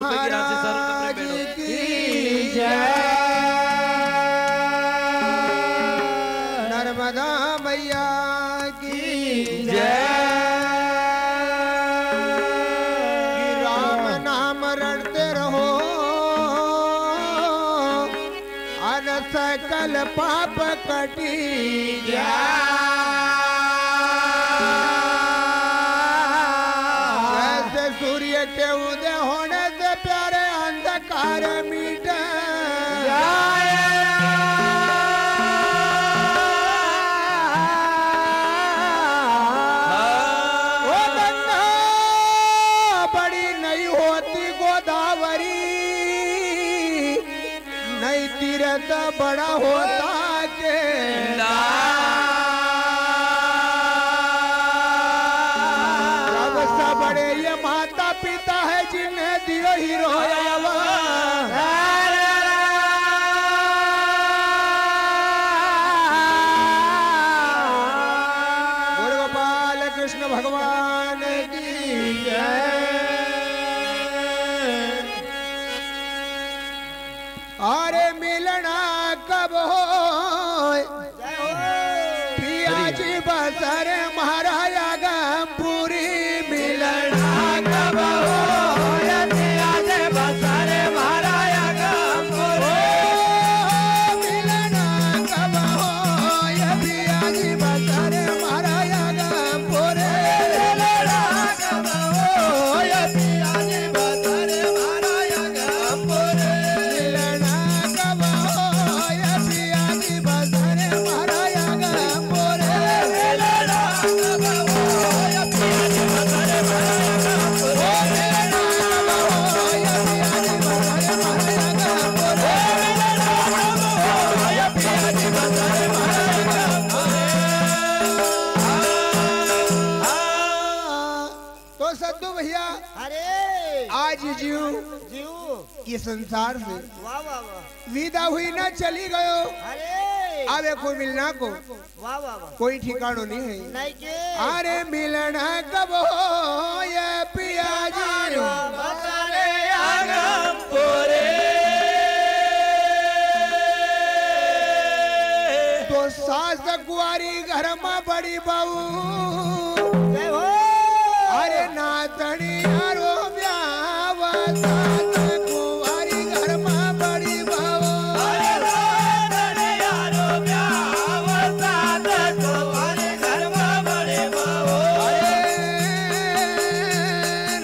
महाराज की जय। नर्मदा मैया की जय। राम नाम रटते रहो और सकल पाप कटी जाए। जैसे सूर्य के उदय होने से प्यारे अंधकार मिट जाए। वो गंगा बड़ी नहीं होती गोदावरी, नहीं तीरथ बड़ा होता के सबसे बड़े ये माता पिता है जिन्हें दियो हीरो गोपाल कृष्ण भगवान की जय। अरे मिलना कब हो पिया जी बसर महाराजा गंपूरी। मिलना कब हो पिया जी बसर महाराजा गंपूरी। मिलना कब हो पिया जी बसर महाराजा गंपूरी। मिलना कब हो पिया जी बसर महाराजा गंपूरी। मिलना कब हो पिया जी बसर महाराजा गंपूरी। मिलना कब हो पिया जी बसर महाराजा गंपूरी। तो सद्दू भैया अरे आज जीव जीव ये संसार से वाह वाह वाह। विदा हुई ना चली गयो। अरे आवे कोई मिलना को वाह वाह वाह। कोई ठिकानो नहीं है। नहीं के अरे मिलना कब हो ये पिया जी बसरे तो सास कुआरी घर में बड़ी बहू। जय हो। अरे नातनी यारो ब्याह सास कुआरी घर में बड़ी बहू। अरे नातनी यारो ब्याह सास कुआरी घर में बड़ी बहू।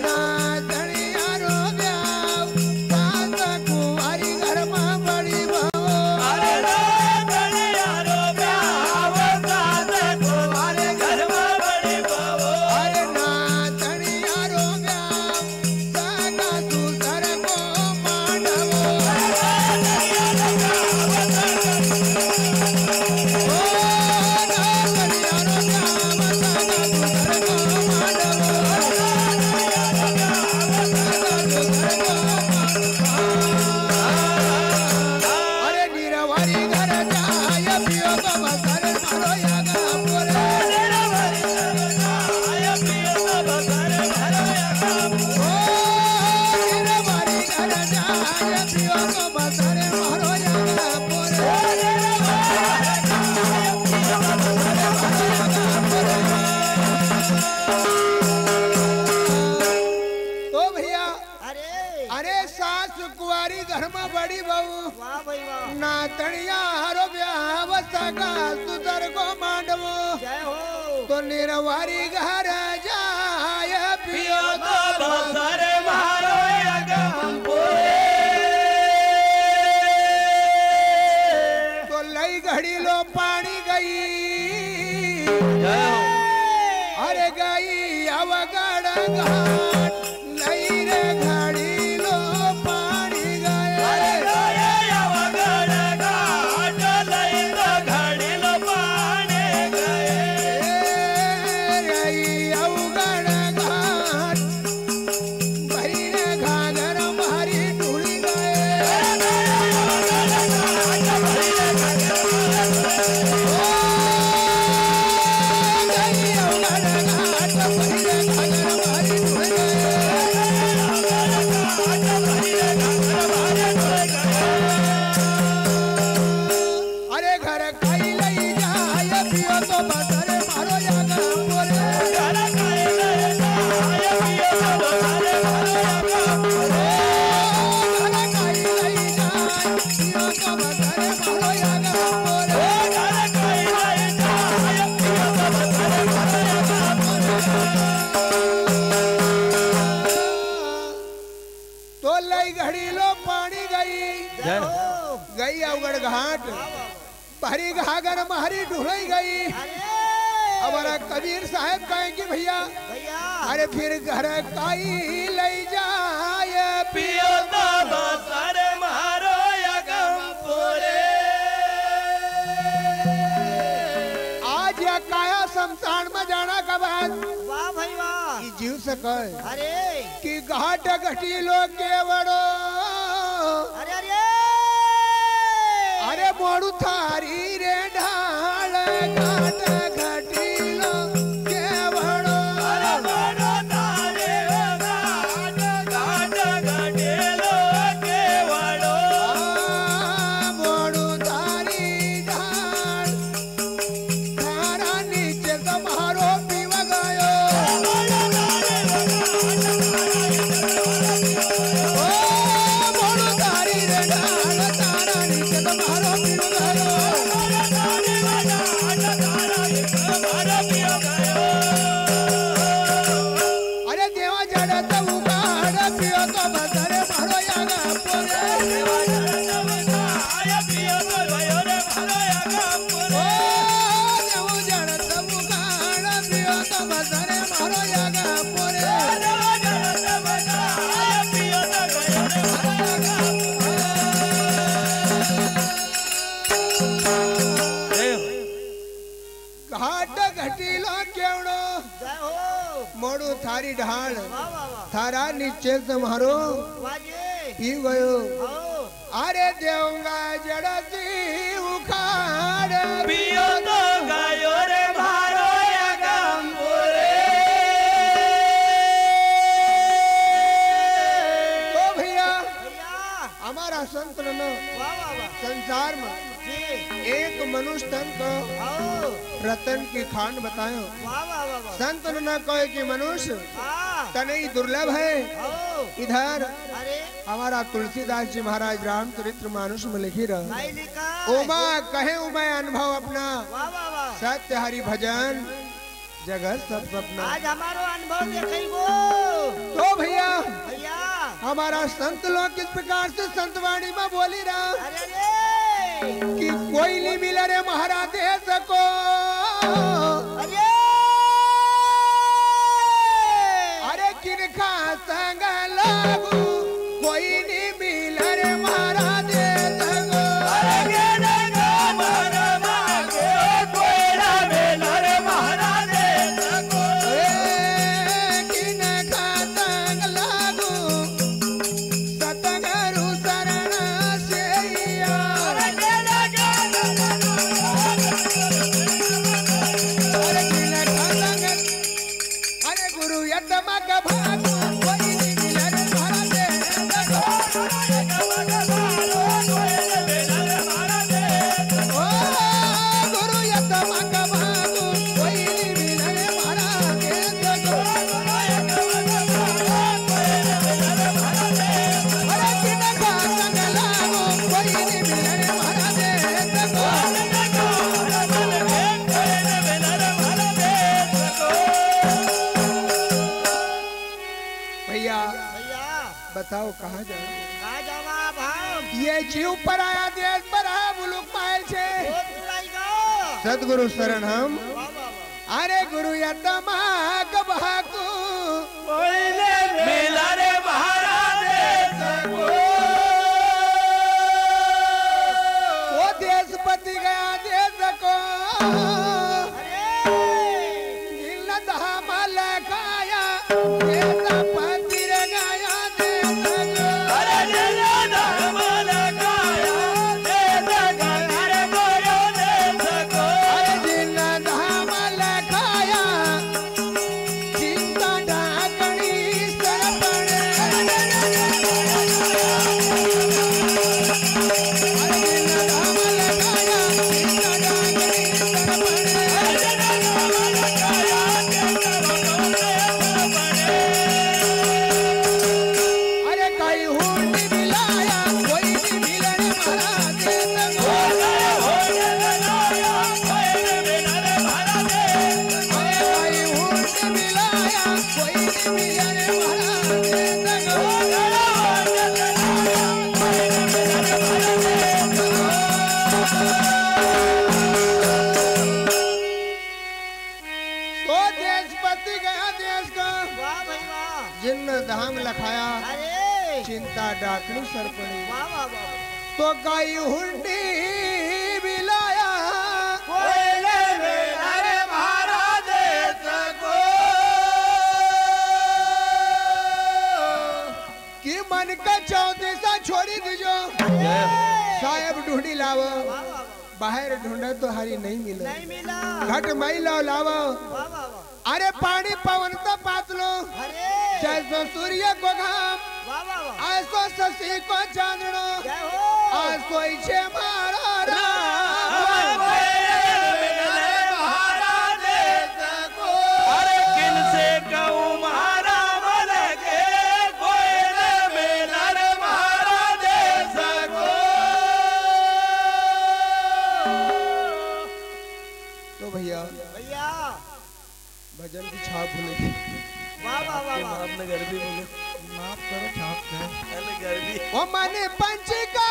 नातनी यारो ब्याह सास कुआरी घर में बड़ी बहू। अरे नातनी यारो ब्याह सास कुआरी घर में बड़ी बहू। अरे नातनी यारो ब्याह सागा सुसर को मांडवो। अरे नीरवारी घर जाय पियो तो बसर मारो यागा पोरे। नीरवारी घर जाय पियो तो बसर मारो यागा पोरे। तो भैया अरे अरे सास कुआरी घर में बड़ी बहू। वाह भाई वाह। नातनिया हरो ब्याह सगा सुधर को मांडवो। जय हो। तो निर्वारी घर जाय पियो तो बसर मारो तो लई घड़ी लो पानी गई। अरे गई अवगढ़ घाट लई रे घड़ी लो पानी गए। रई अवगढ़ तो लई घड़ी लो पानी गई जय हो गई अवगढ़ घाट भरी घागर महरी ढूंढई गई। हमारा कबीर साहब कहेंगे भैया अरे फिर घर काई ले जाए पियो तो बसर मारो यगमपुरे। आज या काया शमशान में जाना का बाद वाह भाई वाह कि जीव से कहे अरे कि घाट घटी लोग के बड़ो अरे अरे अरे मोड़ू थारी रे ढाल घाट घटी लोग के बड़ो अरे बड़ो तारे घाट घाट घटेलो के वड़ो। मोड़ू थारी ढाल थारा नीचे तुम्हारो पीवा गयो ओ मोड़ू थारी रे ढाल थारा नीचे तुम्हारो पीवा गयो। अरे देवा जड़त उगाड़ पियो तो बसरे मारो यागा पोरे ओ देवा जड़त उगाड़ पियो तो बसरे मारो यागा पोरे घाट घटीलो केवड़ो जय हो मोड़ू थारी ढाल वाह वाह वाह थारा नीचे तुम्हारो वाह जी पी गयो। हो अरे देऊंगा जड़ती उखाड़ पियो तो गायो रे मारो यगमपुरे। तो भैया भैया हमारा संत न वाह वाह वाह संसार में जी एक मनुष्य तन को हो रतन की खान बतायो। वाह वाह वाह वाह संत न कहे कि मनुष्य हाँ तनई दुर्लभ है। हो इधर अरे हमारा तुलसीदास जी महाराज रामचरित्र मानुष में लिखी रहा भाई लिखा उमा कहे उमा अनुभव अपना वाह वाह वाह सत्य हरि भजन जगत सब सपना। आज हमारो अनुभव देखो तो भैया भैया हमारा संत लोग किस प्रकार से संतवाणी में बोली रहा अरे अरे कि कोई नहीं मिला रे महाराज दे सको अरे अरे किनका संग लागू कोई नहीं मिला रे महाराज दे सको किनका संग लागू सतगुरु शरण से अरे किनका संग अरे गुरु यतमा का भाग कोई नहीं मिला रे महाराज दे सको। ओ गुरु यतमा का भाग कोई नहीं मिला रे महाराज दे सको। अरे किनका संग लागू कोई नहीं मिला रे महाराज दे सको। भैया भैया बताओ कहाँ जाए कहाँ जावा भाव ये जीव पर आया देश पर आया मुलुक मायल छे बहुत बुराई गो सदगुरु शरण हम वाह वाह वाह अरे गुरु यतमा कबाकू मिला रे महाराज वो देशपति गया देश को नील धाम लखाया देशपति रे गया देश को अरे जला धर्म लगाया दे मोरो दे सको। अरे नील धाम लखाया चिंता ढाकणी सरपणे डाकलू सरपणी वाह वाह वाह तो गाई हुंडी बिलाया कोयले में अरे महाराज को कि मन का चौदिसा छोड़ी दीजो साहेब ढूंढी लावो बाहर ढूंढे तो हरी नहीं मिले नहीं मिला घट मई लो लावो वाह वाह वाह अरे पानी पवन तो पातलो अरे जैसो सूर्य को घाम वाह वाह वाह आसो शशि को चांदनो जय हो आसो इच्छे मारा राम महाराज को अरे किन से कहूँ महाराज के कोयले में नर महाराज को तो भैया भैया भजन की छाप भूले थी वाह वाह वाह वाह आपने घर भी बोले माफ करो छाप है पहले घर भी ओ माने पंच का